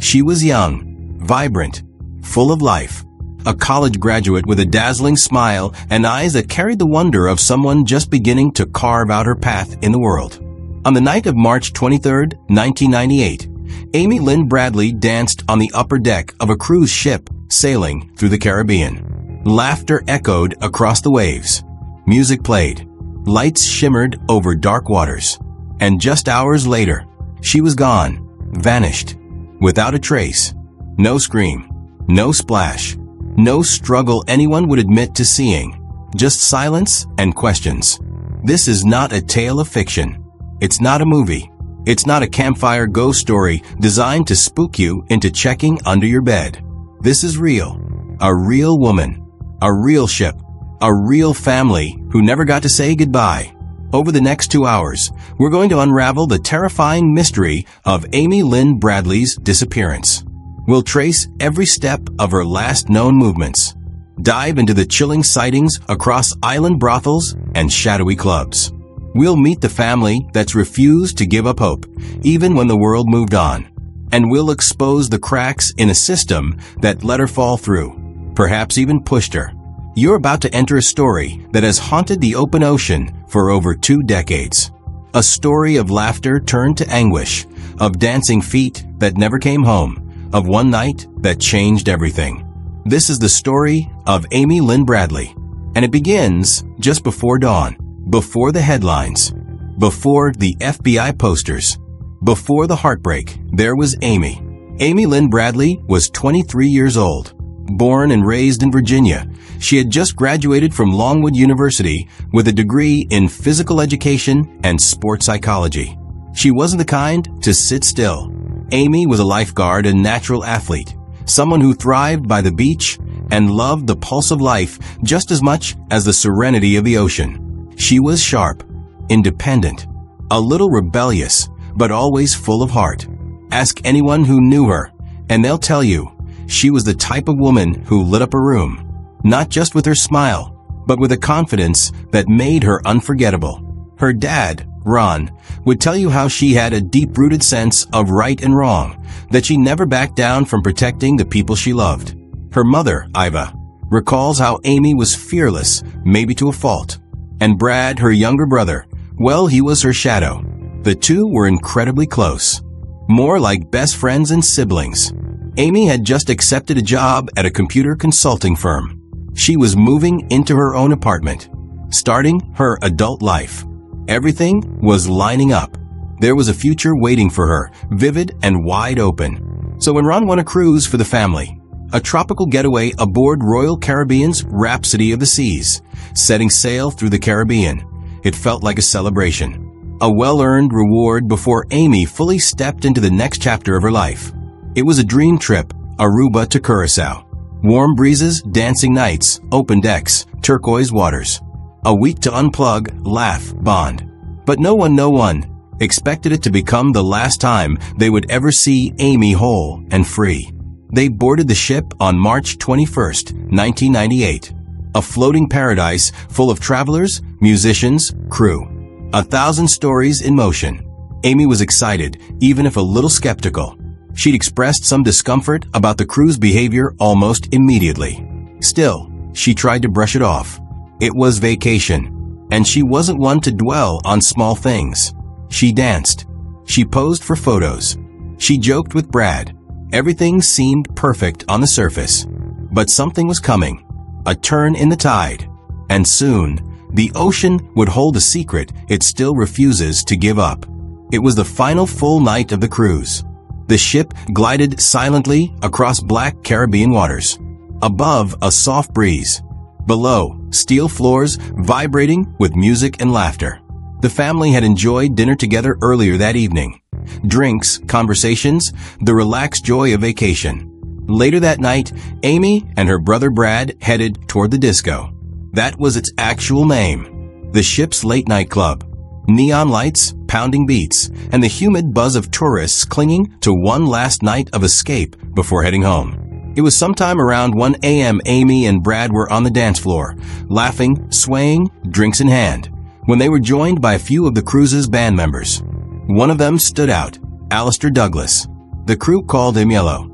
She was young, vibrant, full of life, a college graduate with a dazzling smile and eyes that carried the wonder of someone just beginning to carve out her path in the world. On the night of March 23, 1998, Amy Lynn Bradley danced on the upper deck of a cruise ship sailing through the Caribbean. Laughter echoed across the waves. Music played. Lights shimmered over dark waters. And just hours later, she was gone, vanished, without a trace. No scream, no splash, no struggle anyone would admit to seeing. Just silence and questions. This is not a tale of fiction. It's not a movie. It's not a campfire ghost story designed to spook you into checking under your bed. This is real. A real woman. A real ship. A real family who never got to say goodbye. Over the next 2 hours, we're going to unravel the terrifying mystery of Amy Lynn Bradley's disappearance. We'll trace every step of her last known movements. Dive into the chilling sightings across island brothels and shadowy clubs. We'll meet the family that's refused to give up hope, even when the world moved on. And we'll expose the cracks in a system that let her fall through, perhaps even pushed her. You're about to enter a story that has haunted the open ocean for over 2 decades. A story of laughter turned to anguish, of dancing feet that never came home, of one night that changed everything. This is the story of Amy Lynn Bradley, and it begins just before dawn, before the headlines, before the FBI posters, before the heartbreak. There was Amy. Amy Lynn Bradley was 23 years old. Born and raised in Virginia, she had just graduated from Longwood University with a degree in physical education and sports psychology. She wasn't the kind to sit still. Amy was a lifeguard and natural athlete, someone who thrived by the beach and loved the pulse of life just as much as the serenity of the ocean. She was sharp, independent, a little rebellious, but always full of heart. Ask anyone who knew her, and they'll tell you she was the type of woman who lit up a room, not just with her smile, but with a confidence that made her unforgettable. Her dad, Ron, would tell you how she had a deep-rooted sense of right and wrong, that she never backed down from protecting the people she loved. Her mother, Iva, recalls how Amy was fearless, maybe to a fault. And Brad, her younger brother, well, he was her shadow. The two were incredibly close, more like best friends and siblings. Amy had just accepted a job at a computer consulting firm. She was moving into her own apartment, starting her adult life. Everything was lining up. There was a future waiting for her, vivid and wide open. So when Ron won a cruise for the family, a tropical getaway aboard Royal Caribbean's Rhapsody of the Seas, setting sail through the Caribbean, it felt like a celebration. A well-earned reward before Amy fully stepped into the next chapter of her life. It was a dream trip, Aruba to Curacao. Warm breezes, dancing nights, open decks, turquoise waters. A week to unplug, laugh, bond. But no one expected it to become the last time they would ever see Amy whole and free. They boarded the ship on March 21, 1998. A floating paradise full of travelers, musicians, crew. 1,000 stories in motion. Amy was excited, even if a little skeptical. She'd expressed some discomfort about the crew's behavior almost immediately. Still, she tried to brush it off. It was vacation, and she wasn't one to dwell on small things. She danced. She posed for photos. She joked with Brad. Everything seemed perfect on the surface. But something was coming. A turn in the tide. And soon, the ocean would hold a secret it still refuses to give up. It was the final full night of the cruise. The ship glided silently across black Caribbean waters. Above, a soft breeze. Below, steel floors vibrating with music and laughter. The family had enjoyed dinner together earlier that evening. Drinks, conversations, the relaxed joy of vacation. Later that night, Amy and her brother Brad headed toward the disco. That was its actual name. The ship's late night club. Neon lights, pounding beats, and the humid buzz of tourists clinging to one last night of escape before heading home. It was sometime around 1 a.m. Amy and Brad were on the dance floor, laughing, swaying, drinks in hand, when they were joined by a few of the cruise's band members. One of them stood out, Alistair Douglas. The crew called him Yellow.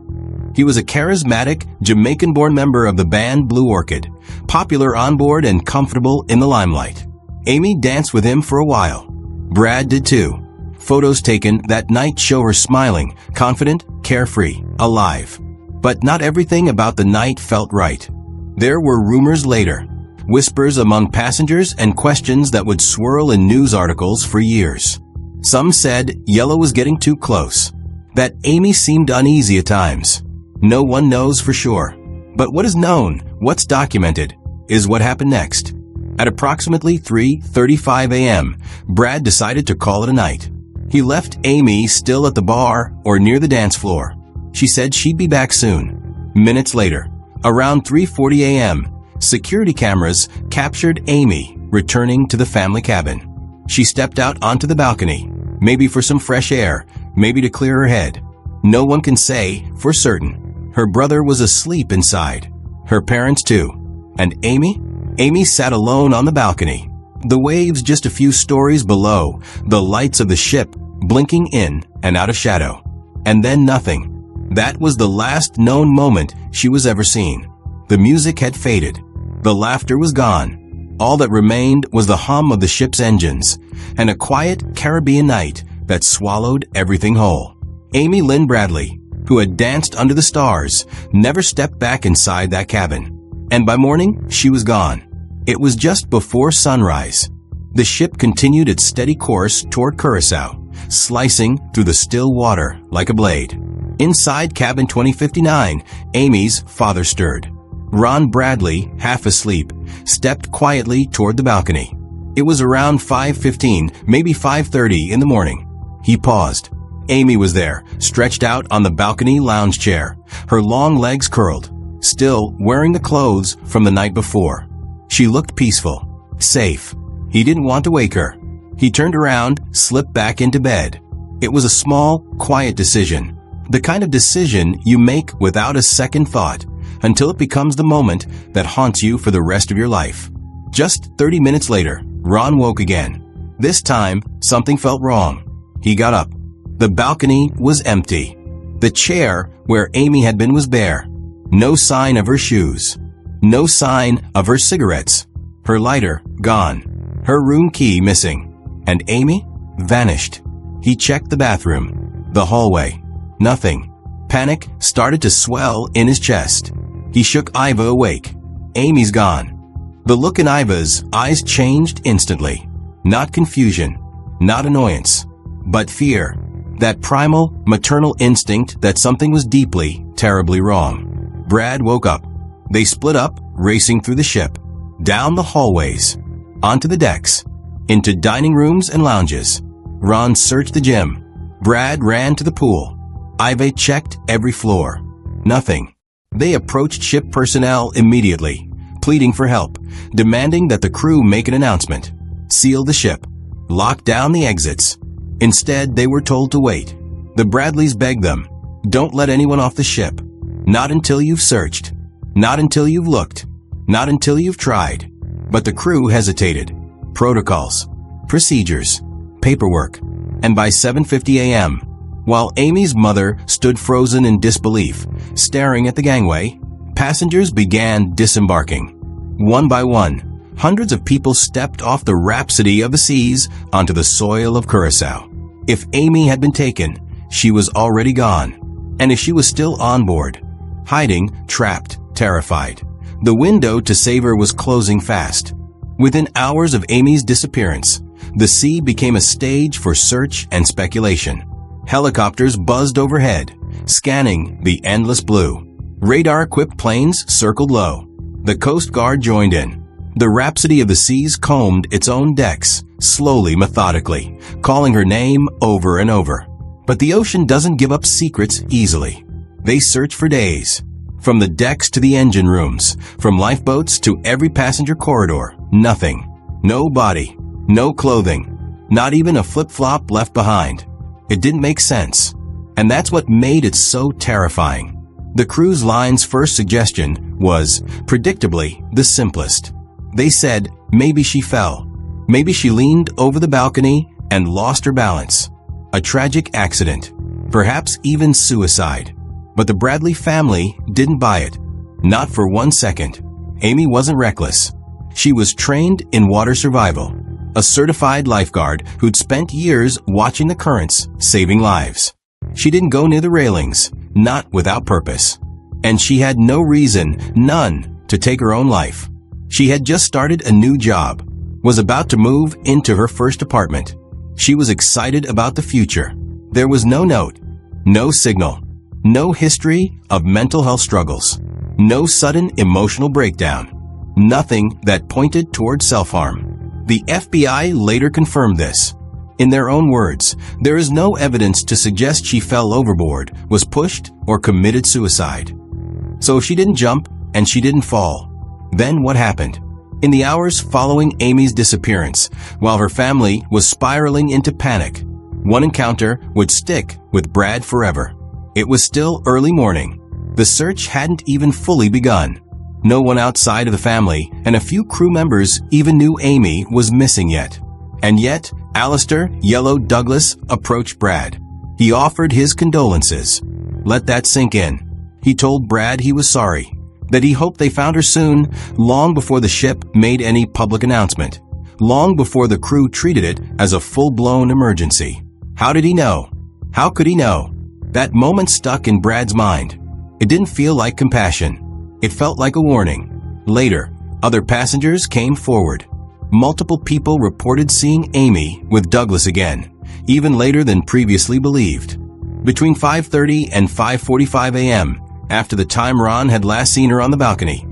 He was a charismatic, Jamaican-born member of the band Blue Orchid, popular on board and comfortable in the limelight. Amy danced with him for a while. Brad did too. Photos taken that night show her smiling, confident, carefree, alive. But not everything about the night felt right. There were rumors later, whispers among passengers and questions that would swirl in news articles for years. Some said Yellow was getting too close, that Amy seemed uneasy at times. No one knows for sure. But what is known, what's documented, is what happened next. At approximately 3:35 a.m., Brad decided to call it a night. He left Amy still at the bar or near the dance floor. She said she'd be back soon. Minutes later, around 3:40 a.m., security cameras captured Amy returning to the family cabin. She stepped out onto the balcony, maybe for some fresh air, maybe to clear her head. No one can say for certain. Her brother was asleep inside. Her parents too. And Amy? Amy sat alone on the balcony. The waves just a few stories below, the lights of the ship blinking in and out of shadow. And then nothing. That was the last known moment she was ever seen. The music had faded. The laughter was gone. All that remained was the hum of the ship's engines and a quiet Caribbean night that swallowed everything whole. Amy Lynn Bradley, who had danced under the stars, never stepped back inside that cabin. And by morning, she was gone. It was just before sunrise. The ship continued its steady course toward Curacao, slicing through the still water like a blade. Inside cabin 2059, Amy's father stirred. Ron Bradley, half asleep, stepped quietly toward the balcony. It was around 5:15, maybe 5:30 in the morning. He paused. Amy was there, stretched out on the balcony lounge chair, her long legs curled, still wearing the clothes from the night before. She looked peaceful, safe. He didn't want to wake her. He turned around, slipped back into bed. It was a small, quiet decision. The kind of decision you make without a second thought, until it becomes the moment that haunts you for the rest of your life. Just 30 minutes later, Ron woke again. This time, something felt wrong. He got up. The balcony was empty. The chair where Amy had been was bare. No sign of her shoes. No sign of her cigarettes. Her lighter gone. Her room key missing. And Amy vanished. He checked the bathroom, the hallway. Nothing. Panic started to swell in his chest. He shook Iva awake. Amy's gone. The look in Iva's eyes changed instantly. Not confusion, not annoyance, but fear. That primal, maternal instinct that something was deeply, terribly wrong. Brad woke up. They split up, racing through the ship, down the hallways, onto the decks, into dining rooms and lounges. Ron searched the gym. Brad ran to the pool. Iva checked every floor. Nothing. They approached ship personnel immediately, pleading for help, demanding that the crew make an announcement, seal the ship, lock down the exits. Instead, they were told to wait. The Bradleys begged them, don't let anyone off the ship. Not until you've searched. Not until you've looked. Not until you've tried. But the crew hesitated. Protocols, procedures, paperwork. And by 7:50 a.m., while Amy's mother stood frozen in disbelief, staring at the gangway, passengers began disembarking. One by one, hundreds of people stepped off the rhapsody of the seas onto the soil of Curacao. If Amy had been taken, she was already gone. And if she was still on board, hiding, trapped, terrified, the window to save her was closing fast. Within hours of Amy's disappearance, the sea became a stage for search and speculation. Helicopters buzzed overhead, scanning the endless blue. Radar-equipped planes circled low. The Coast Guard joined in. The rhapsody of the seas combed its own decks, slowly, methodically, calling her name over and over. But the ocean doesn't give up secrets easily. They search for days. From the decks to the engine rooms, from lifeboats to every passenger corridor, nothing. No body, no clothing, not even a flip-flop left behind. It didn't make sense. And that's what made it so terrifying. The cruise line's first suggestion was, predictably, the simplest. They said maybe she fell. Maybe she leaned over the balcony and lost her balance. A tragic accident. perhaps even suicide. But the Bradley family didn't buy it. Not for 1 second. Amy wasn't reckless. She was trained in water survival, a certified lifeguard who'd spent years watching the currents, saving lives. She didn't go near the railings, not without purpose. And she had no reason, none, to take her own life. She had just started a new job, was about to move into her first apartment. She was excited about the future. There was no note, no signal, no history of mental health struggles, no sudden emotional breakdown, nothing that pointed toward self-harm. The FBI later confirmed this. In their own words, there is no evidence to suggest she fell overboard, was pushed, or committed suicide. So she didn't jump, and she didn't fall. Then what happened? In the hours following Amy's disappearance, while her family was spiraling into panic, one encounter would stick with Brad forever. It was still early morning. The search hadn't even fully begun. No one outside of the family and a few crew members even knew Amy was missing yet. And yet, Alistair "Yellow" Douglas approached Brad. He offered his condolences. Let that sink in. He told Brad he was sorry, that he hoped they found her soon, long before the ship made any public announcement, long before the crew treated it as a full-blown emergency. How did he know? How could he know? That moment stuck in Brad's mind. It didn't feel like compassion. It felt like a warning. Later, other passengers came forward. Multiple people reported seeing Amy with Douglas again, even later than previously believed. Between 5:30 and 5:45 a.m., after the time Ron had last seen her on the balcony,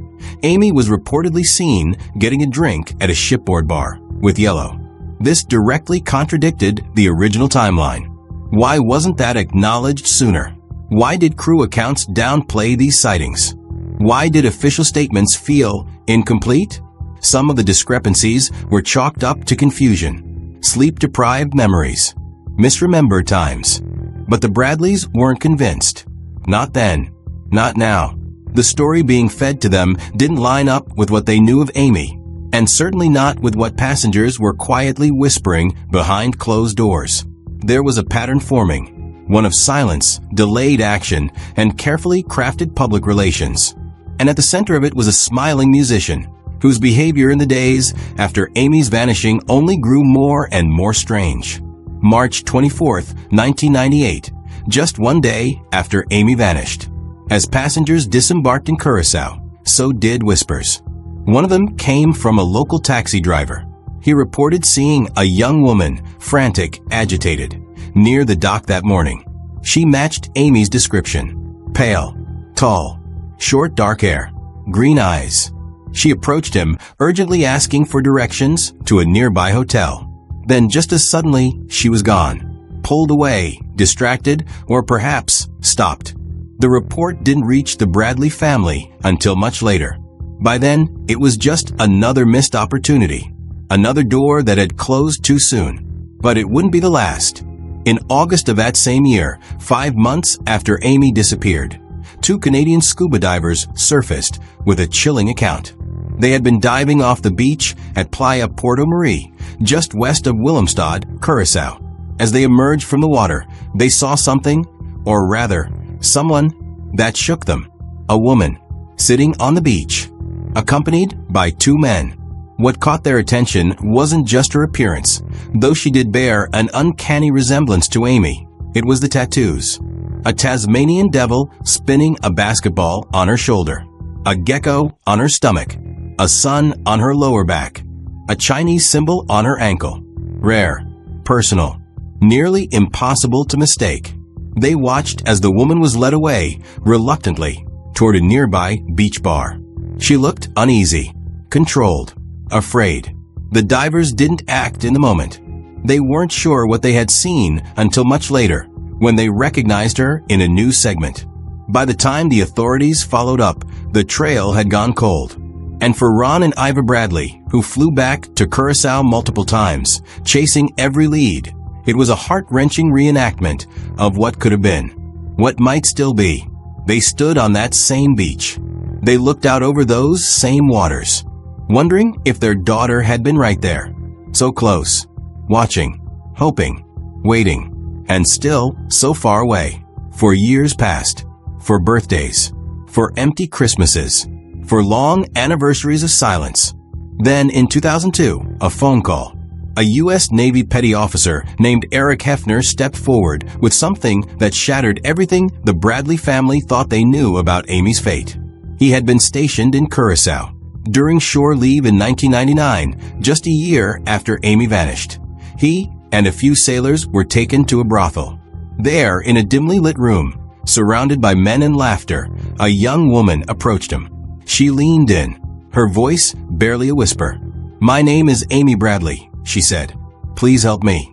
Amy was reportedly seen getting a drink at a shipboard bar with Yellow. This directly contradicted the original timeline. Why wasn't that acknowledged sooner? Why did crew accounts downplay these sightings? Why did official statements feel incomplete? Some of the discrepancies were chalked up to confusion, sleep-deprived memories, misremembered times. But the Bradleys weren't convinced. Not then. Not now. The story being fed to them didn't line up with what they knew of Amy, and certainly not with what passengers were quietly whispering behind closed doors. There was a pattern forming, one of silence, delayed action, and carefully crafted public relations. And at the center of it was a smiling musician, whose behavior in the days after Amy's vanishing only grew more and more strange. March 24, 1998, just one day after Amy vanished. As passengers disembarked in Curacao, so did whispers. One of them came from a local taxi driver. He reported seeing a young woman, frantic, agitated, near the dock that morning. She matched Amy's description. Pale, tall, short dark hair, green eyes. She approached him, urgently asking for directions to a nearby hotel. Then just as suddenly, she was gone, pulled away, distracted, or perhaps stopped. The report didn't reach the Bradley family until much later. By then, it was just another missed opportunity, another door that had closed too soon. But it wouldn't be the last. In August of that same year, 5 months after Amy disappeared, 2 Canadian scuba divers surfaced with a chilling account. They had been diving off the beach at Playa Porto Marie, just west of Willemstad, Curacao. As they emerged from the water, they saw something, or rather, someone that shook them. A woman, sitting on the beach, accompanied by 2 men. What caught their attention wasn't just her appearance, though she did bear an uncanny resemblance to Amy. It was the tattoos. A Tasmanian devil spinning a basketball on her shoulder, a gecko on her stomach, a sun on her lower back, a Chinese symbol on her ankle. Rare, personal, nearly impossible to mistake. They watched as the woman was led away, reluctantly, toward a nearby beach bar. She looked uneasy, controlled, afraid. The divers didn't act in the moment. They weren't sure what they had seen until much later, when they recognized her in a news segment. By the time the authorities followed up, the trail had gone cold. And for Ron and Iva Bradley, who flew back to Curacao multiple times, chasing every lead, it was a heart-wrenching reenactment of what could have been, what might still be. They stood on that same beach. They looked out over those same waters, wondering if their daughter had been right there, so close, watching, hoping, waiting. and still so far away. For years past, for birthdays, for empty Christmases, for long anniversaries of silence. Then in 2002, a phone call. A U.S. Navy petty officer named Eric Hefner stepped forward with something that shattered everything the Bradley family thought they knew about Amy's fate. He had been stationed in Curacao during shore leave in 1999, just a year after Amy vanished. He and a few sailors were taken to a brothel. There, in a dimly lit room, surrounded by men and laughter, a young woman approached him. She leaned in, her voice barely a whisper. "My name is Amy Bradley," she said. "Please help me."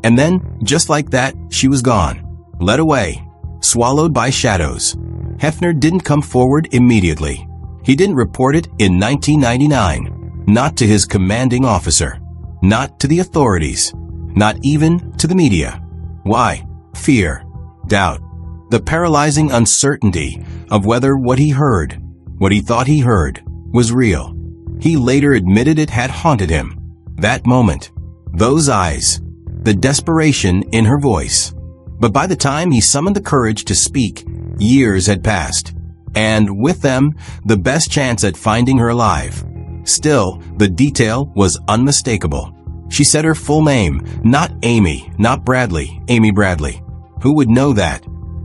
And then, just like that, she was gone, led away, swallowed by shadows. Hefner didn't come forward immediately. He didn't report it in 1999, not to his commanding officer, not to the authorities, not even to the media. Why? Fear, doubt, the paralyzing uncertainty of whether what he heard, what he thought he heard, was real. He later admitted it had haunted him. That moment, those eyes, the desperation in her voice. But by the time he summoned the courage to speak, years had passed, and with them, the best chance at finding her alive. Still, the detail was unmistakable. She said her full name, not Amy, not Bradley, Amy Bradley. Who would know that?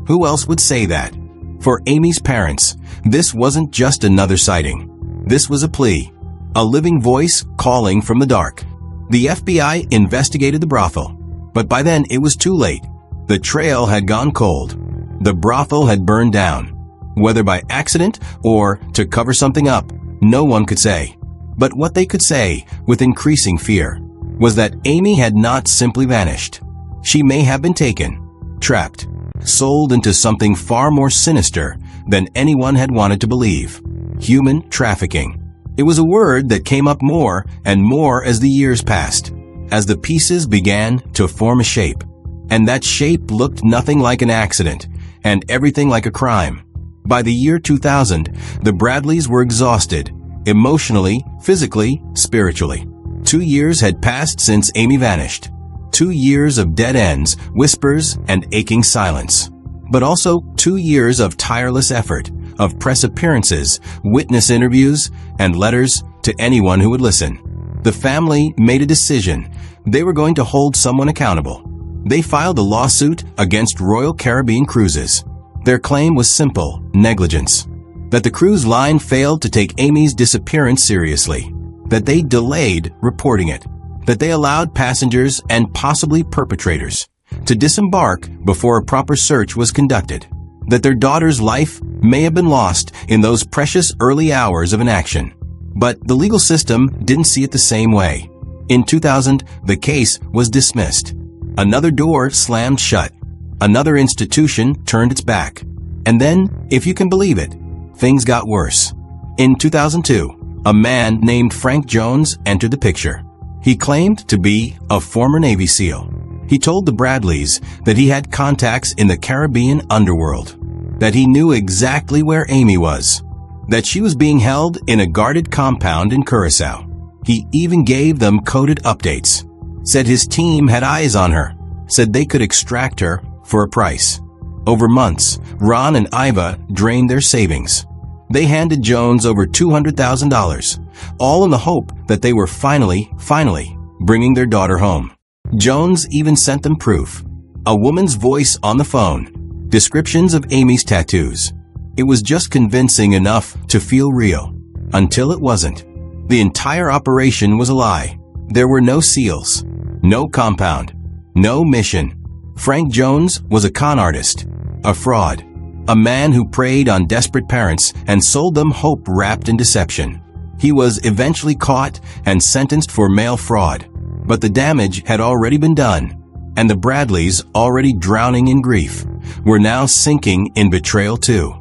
Who else would say that? For Amy's parents, this wasn't just another sighting. This was a plea, a living voice calling from the dark. The FBI investigated the brothel, but by then it was too late. The trail had gone cold. The brothel had burned down. Whether by accident or to cover something up, no one could say. But what they could say, with increasing fear, was that Amy had not simply vanished. She may have been taken, trapped, sold into something far more sinister than anyone had wanted to believe. Human trafficking. It was a word that came up more and more as the years passed, as the pieces began to form a shape. And that shape looked nothing like an accident, and everything like a crime. By the year 2000, the Bradleys were exhausted, emotionally, physically, spiritually. 2 years had passed since Amy vanished. 2 years of dead ends, whispers, and aching silence. But also 2 years of tireless effort, of press appearances, witness interviews, and letters to anyone who would listen. The family made a decision. They were going to hold someone accountable. They filed a lawsuit against Royal Caribbean Cruises. Their claim was simple: negligence. That the cruise line failed to take Amy's disappearance seriously. That they delayed reporting it. That they allowed passengers and possibly perpetrators to disembark before a proper search was conducted. That their daughter's life may have been lost in those precious early hours of inaction. But the legal system didn't see it the same way. In 2000, the case was dismissed. Another door slammed shut. Another institution turned its back. And then, if you can believe it, things got worse. In 2002, a man named Frank Jones entered the picture. He claimed to be a former Navy SEAL. He told the Bradleys that he had contacts in the Caribbean underworld, that he knew exactly where Amy was, that she was being held in a guarded compound in Curacao. He even gave them coded updates, said his team had eyes on her, said they could extract her for a price. Over months, Ron and Iva drained their savings. They handed Jones over $200,000, all in the hope that they were finally bringing their daughter home. Jones even sent them proof. A woman's voice on the phone, descriptions of Amy's tattoos. It was just convincing enough to feel real, until it wasn't. The entire operation was a lie. There were no SEALs, no compound, no mission. Frank Jones was a con artist, a fraud, a man who preyed on desperate parents and sold them hope wrapped in deception. He was eventually caught and sentenced for mail fraud, but the damage had already been done, and the Bradleys, already drowning in grief, were now sinking in betrayal too.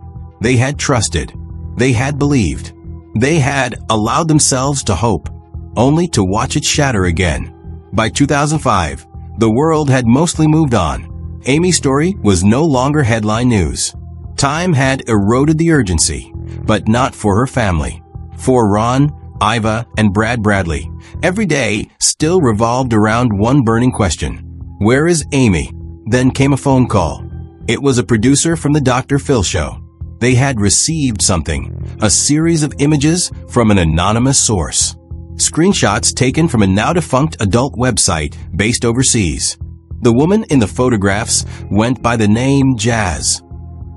They had trusted, they had believed, they had allowed themselves to hope, only to watch it shatter again. By 2005, the world had mostly moved on. Amy's story was no longer headline news. Time had eroded the urgency, but not for her family. For Ron, Iva, and Brad Bradley, every day still revolved around one burning question. Where is Amy? Then came a phone call. It was a producer from the Dr. Phil show. They had received something, a series of images from an anonymous source. Screenshots taken from a now-defunct adult website based overseas. The woman in the photographs went by the name Jazz.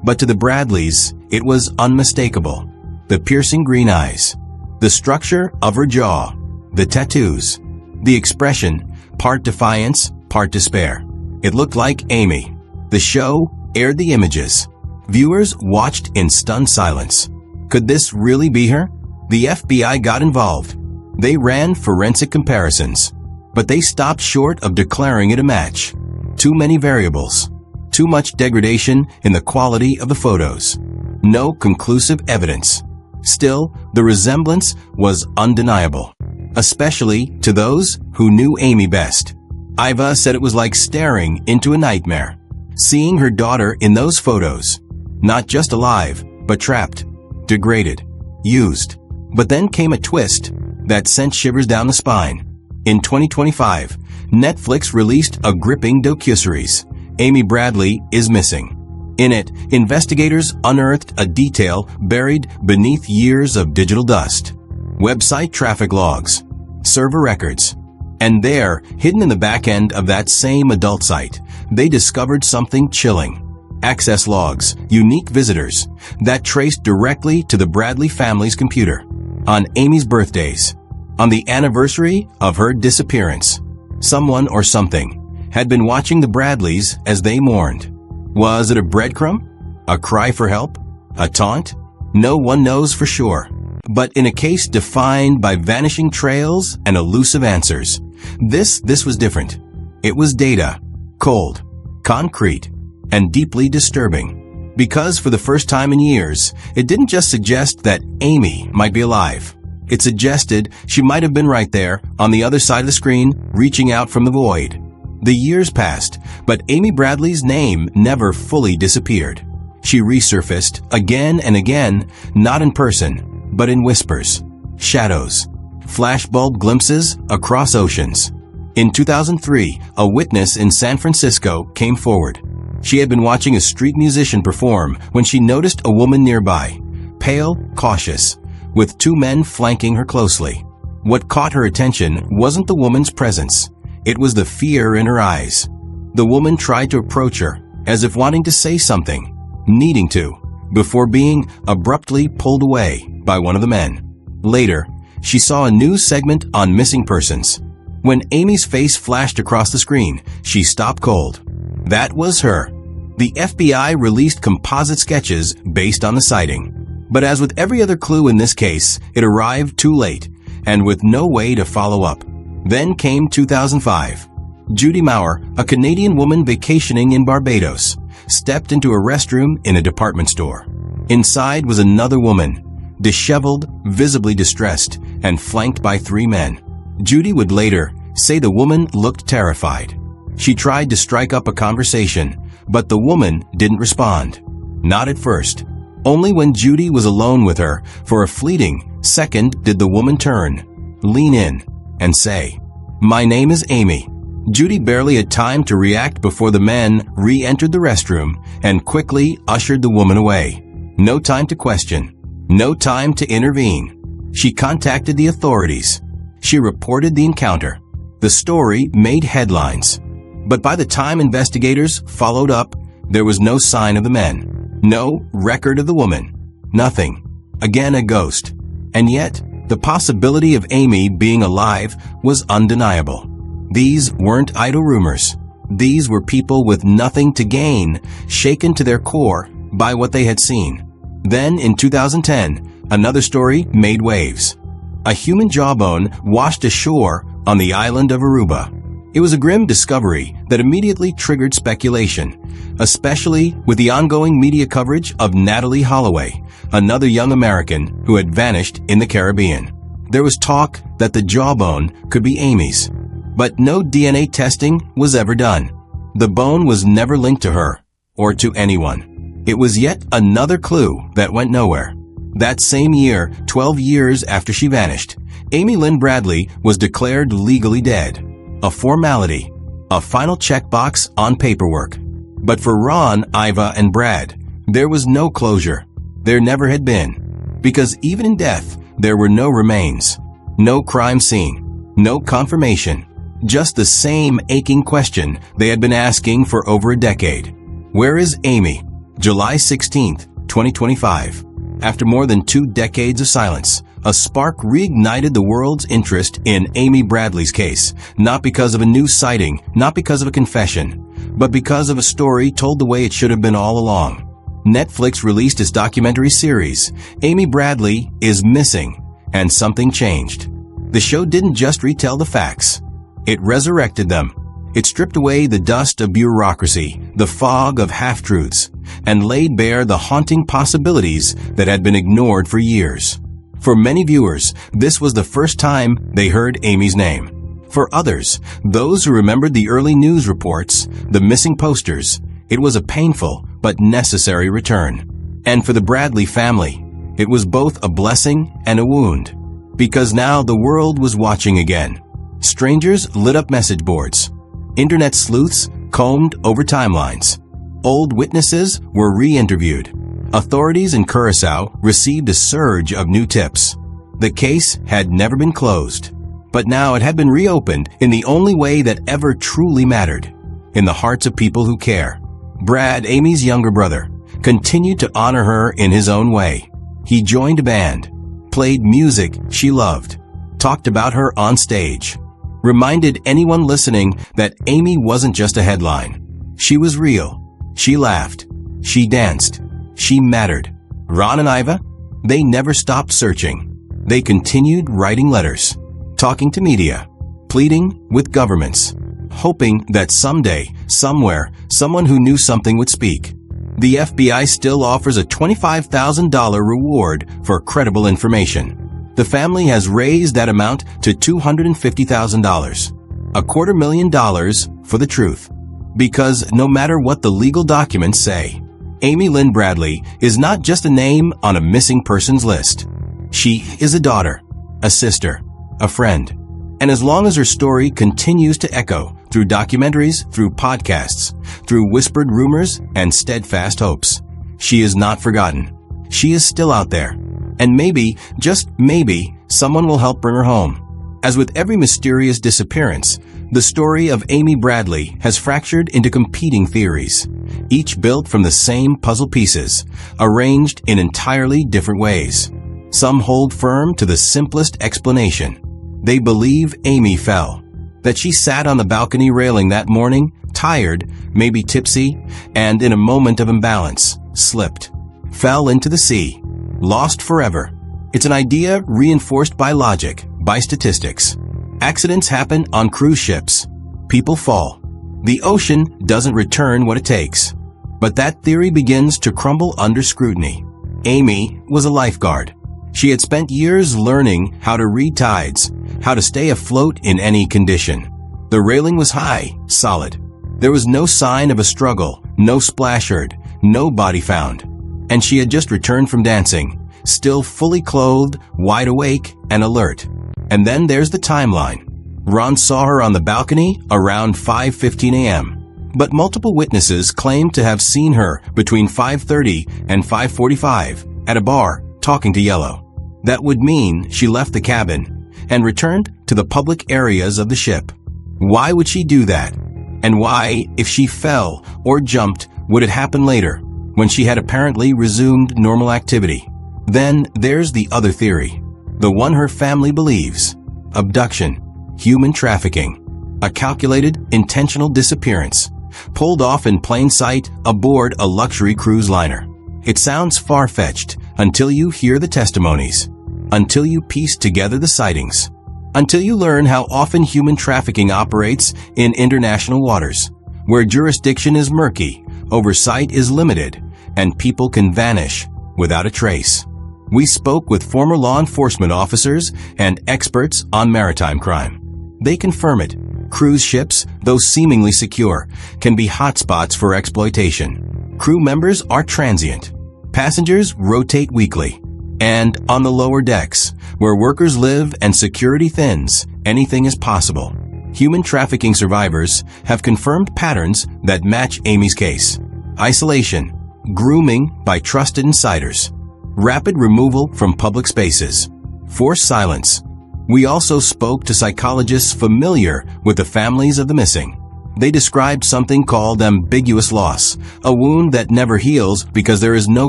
But to the Bradleys, it was unmistakable. The piercing green eyes, the structure of her jaw, the tattoos, the expression, part defiance, part despair. It looked like Amy. The show aired the images. Viewers watched in stunned silence. Could this really be her? The FBI got involved. They ran forensic comparisons, but they stopped short of declaring it a match. Too many variables. Too much degradation in the quality of the photos. No conclusive evidence. Still, the resemblance was undeniable, especially to those who knew Amy best. Iva said it was like staring into a nightmare, seeing her daughter in those photos, not just alive, but trapped, degraded, used. But then came a twist that sent shivers down the spine. In 2025, Netflix released a gripping docuseries, Amy Bradley is Missing. In it, investigators unearthed a detail buried beneath years of digital dust. Website traffic logs, server records. And there, hidden in the back end of that same adult site, they discovered something chilling. Access logs, unique visitors, that traced directly to the Bradley family's computer. On Amy's birthdays, on the anniversary of her disappearance, someone or something had been watching the Bradleys as they mourned. Was it a breadcrumb? A cry for help? A taunt? No one knows for sure. But in a case defined by vanishing trails and elusive answers, this was different. It was data, cold, concrete, and deeply disturbing. Because for the first time in years, it didn't just suggest that Amy might be alive. It suggested she might have been right there on the other side of the screen, reaching out from the void. The years passed, but Amy Bradley's name never fully disappeared. She resurfaced again and again, not in person, but in whispers, shadows, flashbulb glimpses across oceans. In 2003, a witness in San Francisco came forward. She had been watching a street musician perform when she noticed a woman nearby, pale, cautious, with two men flanking her closely. What caught her attention wasn't the woman's presence. It was the fear in her eyes. The woman tried to approach her, as if wanting to say something, needing to, before being abruptly pulled away by one of the men. Later, she saw a news segment on missing persons. When Amy's face flashed across the screen, she stopped cold. That was her. The FBI released composite sketches based on the sighting. But as with every other clue in this case, it arrived too late, and with no way to follow up. Then came 2005. Judy Maurer, a Canadian woman vacationing in Barbados, stepped into a restroom in a department store. Inside was another woman, disheveled, visibly distressed, and flanked by three men. Judy would later say the woman looked terrified. She tried to strike up a conversation, but the woman didn't respond. Not at first. Only when Judy was alone with her for a fleeting second did the woman turn, lean in, and say, "My name is Amy." Judy barely had time to react before the men re-entered the restroom and quickly ushered the woman away. No time to question. No time to intervene. She contacted the authorities. She reported the encounter. The story made headlines. But by the time investigators followed up, there was no sign of the men. No record of the woman. Nothing. Again, a ghost. And yet, the possibility of Amy being alive was undeniable. These weren't idle rumors. These were people with nothing to gain, shaken to their core by what they had seen. Then, in 2010, another story made waves. A human jawbone washed ashore on the island of Aruba. It was a grim discovery that immediately triggered speculation, especially with the ongoing media coverage of Natalie Holloway, another young American who had vanished in the Caribbean. There was talk that the jawbone could be Amy's, but no DNA testing was ever done. The bone was never linked to her or to anyone. It was yet another clue that went nowhere. That same year, 12 years after she vanished, Amy Lynn Bradley was declared legally dead. A formality, a final checkbox on paperwork. But for Ron, Iva, and Brad, there was no closure. There never had been. Because even in death, there were no remains, no crime scene, no confirmation, just the same aching question they had been asking for over a decade. Where is Amy? July 16th, 2025. After more than 2 decades of silence, a spark reignited the world's interest in Amy Bradley's case, not because of a new sighting, not because of a confession, but because of a story told the way it should have been all along. Netflix released its documentary series, Amy Bradley is Missing, and something changed. The show didn't just retell the facts. It resurrected them. It stripped away the dust of bureaucracy, the fog of half-truths, and laid bare the haunting possibilities that had been ignored for years. For many viewers, this was the first time they heard Amy's name. For others, those who remembered the early news reports, the missing posters, it was a painful but necessary return. And for the Bradley family, it was both a blessing and a wound. Because now the world was watching again. Strangers lit up message boards. Internet sleuths combed over timelines. Old witnesses were re-interviewed. Authorities in Curacao received a surge of new tips. The case had never been closed, but now it had been reopened in the only way that ever truly mattered, in the hearts of people who care. Brad, Amy's younger brother, continued to honor her in his own way. He joined a band, played music she loved, talked about her on stage, reminded anyone listening that Amy wasn't just a headline. She was real. She laughed. She danced. She mattered. Ron and Iva, they never stopped searching. They continued writing letters, talking to media, pleading with governments, hoping that someday, somewhere, someone who knew something would speak. The FBI still offers a $25,000 reward for credible information. The family has raised that amount to $250,000, $250,000 for the truth. Because no matter what the legal documents say, Amy Lynn Bradley is not just a name on a missing persons list. She is a daughter, a sister, a friend. And as long as her story continues to echo through documentaries, through podcasts, through whispered rumors and steadfast hopes, she is not forgotten. She is still out there. And maybe, just maybe, someone will help bring her home. As with every mysterious disappearance, the story of Amy Bradley has fractured into competing theories, each built from the same puzzle pieces, arranged in entirely different ways. Some hold firm to the simplest explanation. They believe Amy fell, that she sat on the balcony railing that morning, tired, maybe tipsy, and in a moment of imbalance, slipped, fell into the sea, lost forever. It's an idea reinforced by logic, by statistics. Accidents happen on cruise ships. People fall. The ocean doesn't return what it takes. But that theory begins to crumble under scrutiny. Amy was a lifeguard. She had spent years learning how to read tides, how to stay afloat in any condition. The railing was high, solid. There was no sign of a struggle, no splash heard, no body found. And she had just returned from dancing, still fully clothed, wide awake, and alert. And then there's the timeline. Ron saw her on the balcony around 5:15 a.m. But multiple witnesses claimed to have seen her between 5:30 and 5:45 at a bar talking to Yellow. That would mean she left the cabin and returned to the public areas of the ship. Why would she do that? And why, if she fell or jumped, would it happen later, when she had apparently resumed normal activity? Then there's the other theory. The one her family believes. Abduction, human trafficking, a calculated, intentional disappearance, pulled off in plain sight aboard a luxury cruise liner. It sounds far-fetched until you hear the testimonies, until you piece together the sightings, until you learn how often human trafficking operates in international waters, where jurisdiction is murky, oversight is limited, and people can vanish without a trace. We spoke with former law enforcement officers and experts on maritime crime. They confirm it. Cruise ships, though seemingly secure, can be hotspots for exploitation. Crew members are transient. Passengers rotate weekly. And on the lower decks, where workers live and security thins, anything is possible. human trafficking survivors have confirmed patterns that match Amy's case. Isolation, grooming by trusted insiders, rapid removal from public spaces, forced silence. We also spoke to psychologists familiar with the families of the missing. They described something called ambiguous loss, a wound that never heals because there is no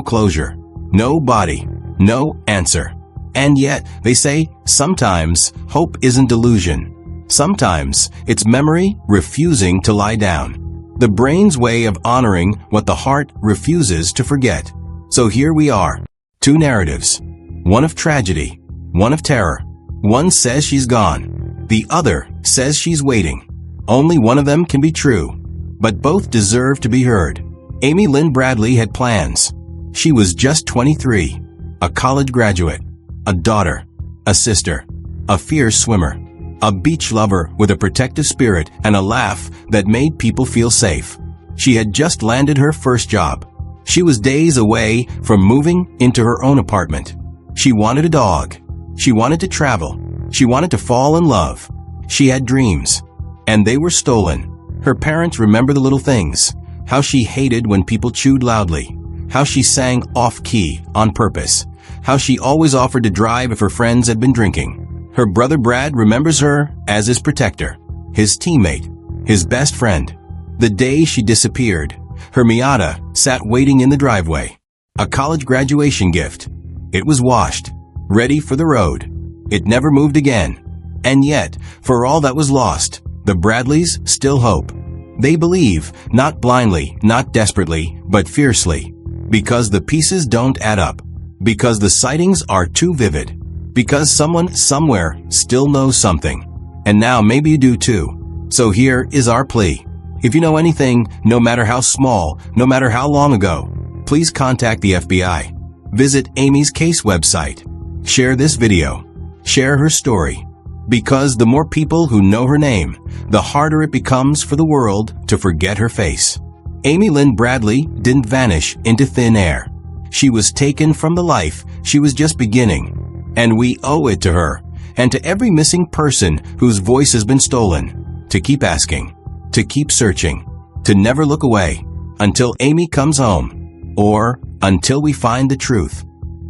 closure, no body, no answer. And yet, they say, sometimes hope isn't delusion. Sometimes it's memory refusing to lie down. The brain's way of honoring what the heart refuses to forget. So here we are. Two narratives. One of tragedy, one of terror. One says she's gone. The other says she's waiting. Only one of them can be true, but both deserve to be heard. Amy Lynn Bradley had plans. She was just 23, a college graduate, a daughter, a sister, a fierce swimmer, a beach lover with a protective spirit and a laugh that made people feel safe. She had just landed her first job. She was days away from moving into her own apartment. She wanted a dog. She wanted to travel. She wanted to fall in love. She had dreams. And they were stolen. Her parents remember the little things. How she hated when people chewed loudly. How she sang off-key on purpose. How she always offered to drive if her friends had been drinking. Her brother Brad remembers her as his protector, his teammate, his best friend. The day she disappeared, her Miata sat waiting in the driveway. A college graduation gift. It was washed, ready for the road. It never moved again. And yet, for all that was lost, the Bradleys still hope. They believe, not blindly, not desperately, but fiercely. Because the pieces don't add up. Because the sightings are too vivid. Because someone somewhere still knows something. And now maybe you do too. So here is our plea. If you know anything, no matter how small, no matter how long ago, please contact the FBI. Visit Amy's case website. Share this video. Share her story. Because the more people who know her name, the harder it becomes for the world to forget her face. Amy Lynn Bradley didn't vanish into thin air. She was taken from the life she was just beginning. And we owe it to her, and to every missing person whose voice has been stolen, to keep asking, to keep searching, to never look away, until Amy comes home, or until we find the truth.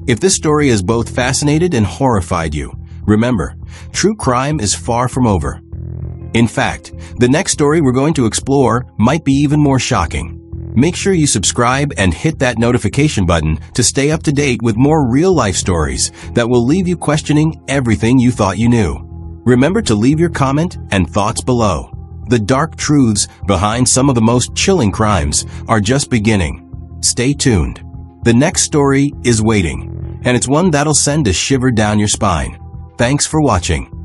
If this story has both fascinated and horrified you, remember, true crime is far from over. In fact, the next story we're going to explore might be even more shocking. Make sure you subscribe and hit that notification button to stay up to date with more real-life stories that will leave you questioning everything you thought you knew. Remember to leave your comment and thoughts below. The dark truths behind some of the most chilling crimes are just beginning. Stay tuned. The next story is waiting, and it's one that'll send a shiver down your spine. Thanks for watching.